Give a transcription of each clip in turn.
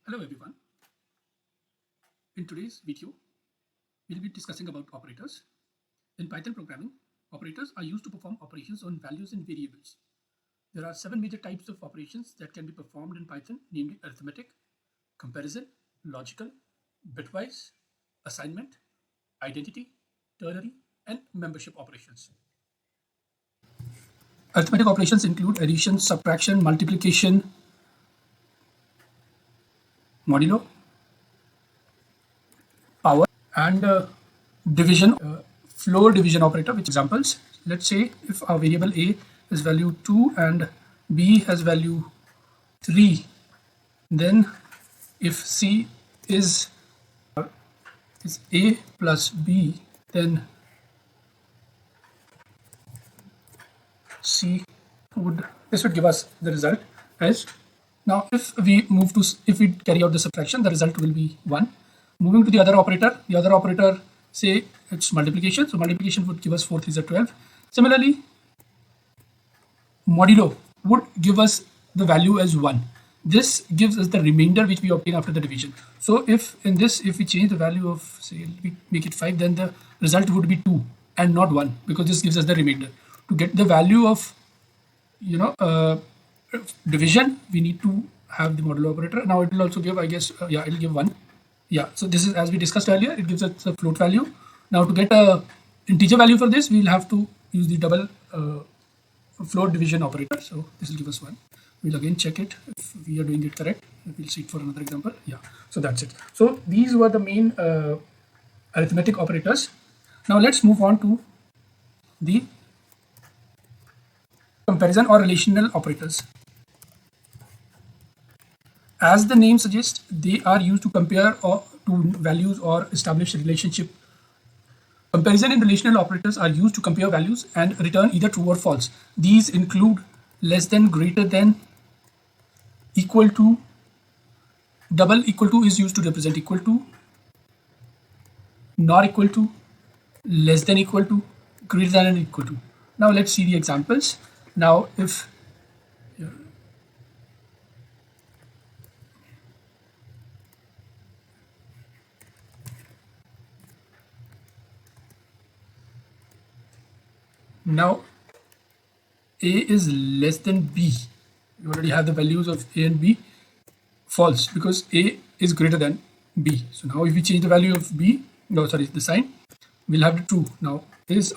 Hello everyone. In today's video, we'll be discussing about operators. In Python programming, operators are used to perform operations on values and variables. There are 7 major types of operations that can be performed in Python, namely arithmetic, comparison, logical, bitwise, assignment, identity, ternary, and membership operations. Arithmetic operations include addition, subtraction, multiplication, modulo, power, and division, floor division operator, which examples. Let's say if our variable a is value 2 and b has value 3, then if c is a plus b, then c would, this would give us the result as, now if we carry out the subtraction, the result will be 1. Moving to the other operator, say it's multiplication, so multiplication would give us 4 3s are 12. Similarly, modulo would give us the value as 1. This gives us the remainder which we obtain after the division. So if in this, if we change the value of, say, we make it 5, then the result would be 2 and not 1, because this gives us the remainder. To get the value of, division, we need to have the modulo operator. Now it will also give, I guess, it will give 1. Yeah, so this is, as we discussed earlier, it gives us a float value. Now to get a integer value for this, we'll have to use the double float division operator. So this will give us 1. We'll again check it if we are doing it correct. We'll see it for another example. Yeah, so that's it. So these were the main arithmetic operators. Now let's move on to the comparison or relational operators. As the name suggests, they are used to compare two values or establish a relationship. Comparison and relational operators are used to compare values and return either true or false. These include less than, greater than, equal to. Double equal to is used to represent equal to, not equal to, less than equal to, greater than and equal to. Now let's see the examples. Now if now a is less than b, you already have the values of a and b, false, because a is greater than b. So now if we change the value of b, no, sorry, the sign, we'll have the true. Now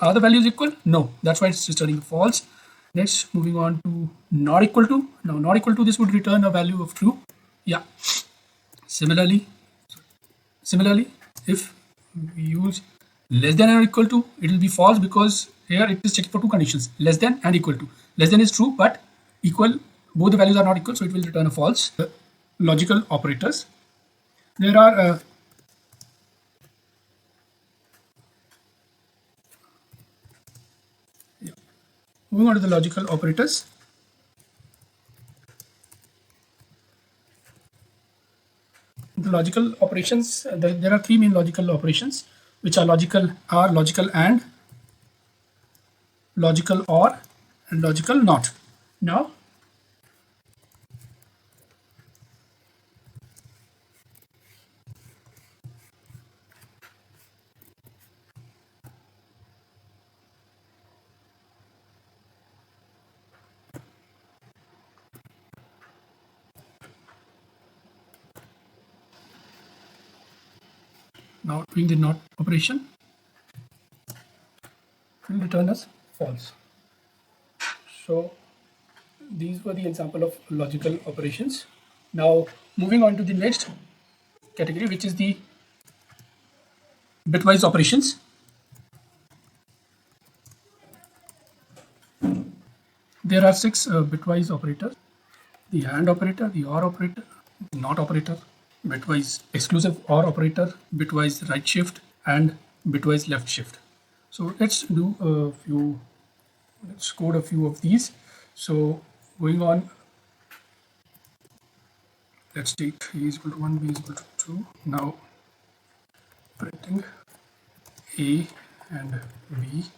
are the values equal? No, that's why it's returning false. Next, moving on to not equal to. Now not equal to, this would return a value of true. Yeah. Similarly, if we use less than or equal to, it will be false, because here it is checked for two conditions, less than and equal to. Less than is true, but equal, both the values are not equal, so it will return a false. Logical operators. There are moving on to the logical operators. The logical operations, there are 3 main logical operations, which are logical and, logical or, and logical not. Now doing the not operation will return us false. So these were the example of logical operations. Now moving on to the next category, which is the bitwise operations. There are 6 bitwise operators: the AND operator, the OR operator, the NOT operator, bitwise exclusive OR operator, bitwise right shift, and bitwise left shift. So let's code a few of these. So going on, let's take a is equal to 1, b is equal to 2. Now printing a and b.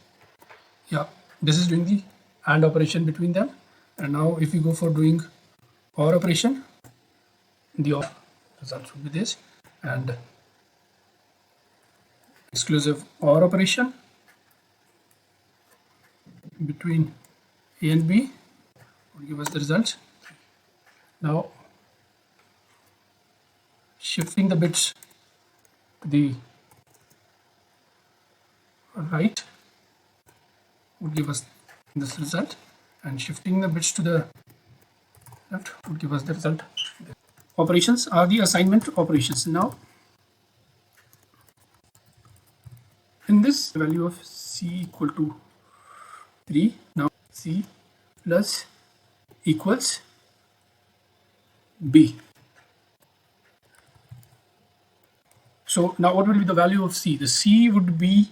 Yeah, this is doing the AND operation between them. And now if we go for doing OR operation, the OR result would be this, and exclusive OR operation between A and B will give us the result. Now shifting the bits to the right would give us this result, and shifting the bits to the left would give us the result. Operations are the assignment operations. Now in this value of C equal to 3, now C plus equals B. So now what will be the value of C? The C would be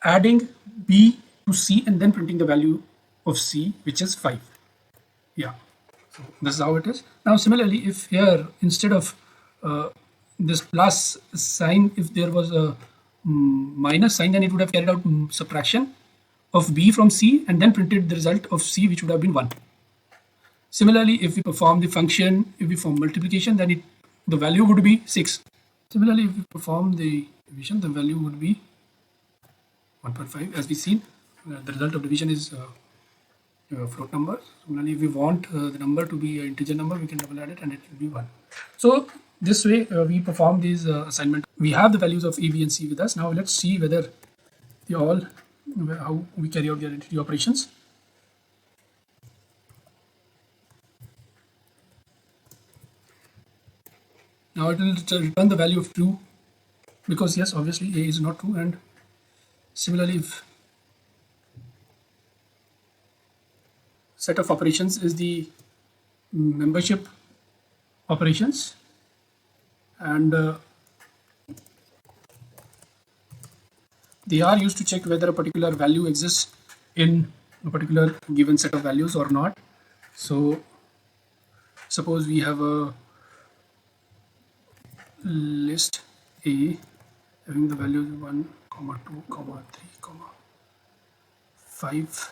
adding B to C and then printing the value of C, which is 5. Yeah, so this is how it is. Now similarly, if here instead of this plus sign, if there was a minus sign, then it would have carried out subtraction of B from C and then printed the result of C, which would have been 1. Similarly, if we perform the function, if we perform multiplication, then the value would be 6. Similarly, if we perform the division, the value would be 1.5. As we seen, the result of division is float number. Similarly, if we want the number to be an integer number, we can double add it and it will be 1. So this way we perform these assignment. We have the values of A, B and C with us. Now let's see whether they all, how we carry out the identity operations. Now it will return the value of true, because yes, obviously A is not true. And similarly, if set of operations is the membership operations, and they are used to check whether a particular value exists in a particular given set of values or not. So suppose we have a list A having the values 1, 2, 3, 5,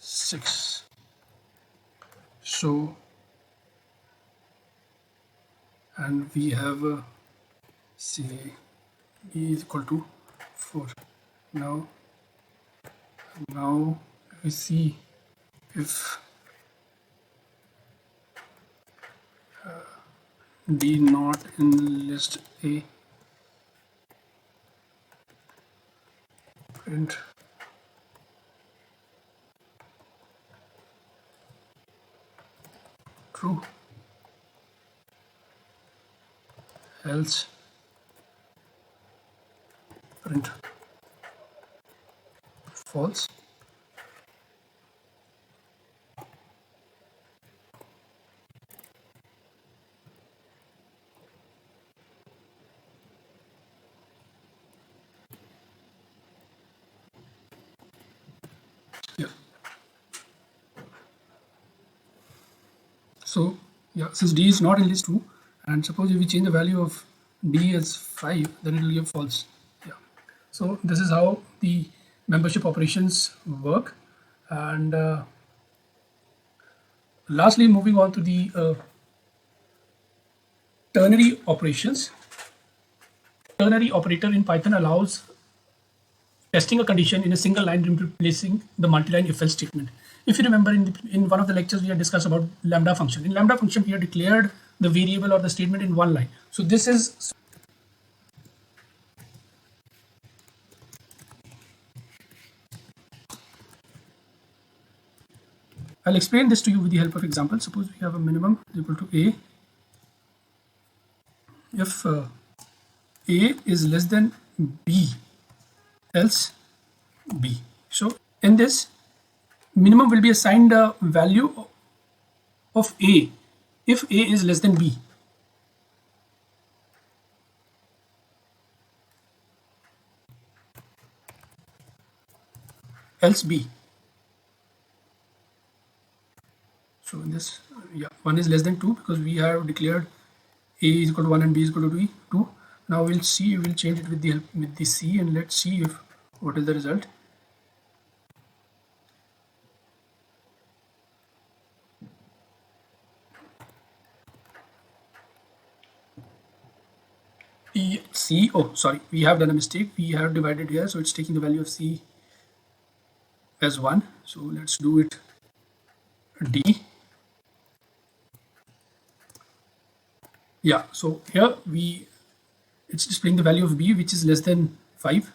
6. So, and we have say B is equal to 4. Now we see if D not in list A, print true, else print false. Yeah. So yeah, since D is not in list 2, and suppose if we change the value of D as 5, then it will give false. Yeah. So this is how the membership operations work. And lastly, moving on to the ternary operations. Ternary operator in Python allows testing a condition in a single line, replacing the multi-line if-else statement. If you remember, in one of the lectures we had discussed about lambda function. In lambda function, we have declared the variable or the statement in one line. So this is I'll explain this to you with the help of example. Suppose we have a minimum is equal to A. If A is less than B, else B. So in this, minimum will be assigned a value of A if A is less than B. Else B. So in this, yeah, 1 is less than 2 because we have declared A is equal to 1 and B is equal to 2. Now we'll see, we'll change it with the C, and let's see if what is the result. C, oh sorry, we have done a mistake. We have divided here, so it's taking the value of C as 1. So let's do it D. Yeah, so here it's displaying the value of B, which is less than 5.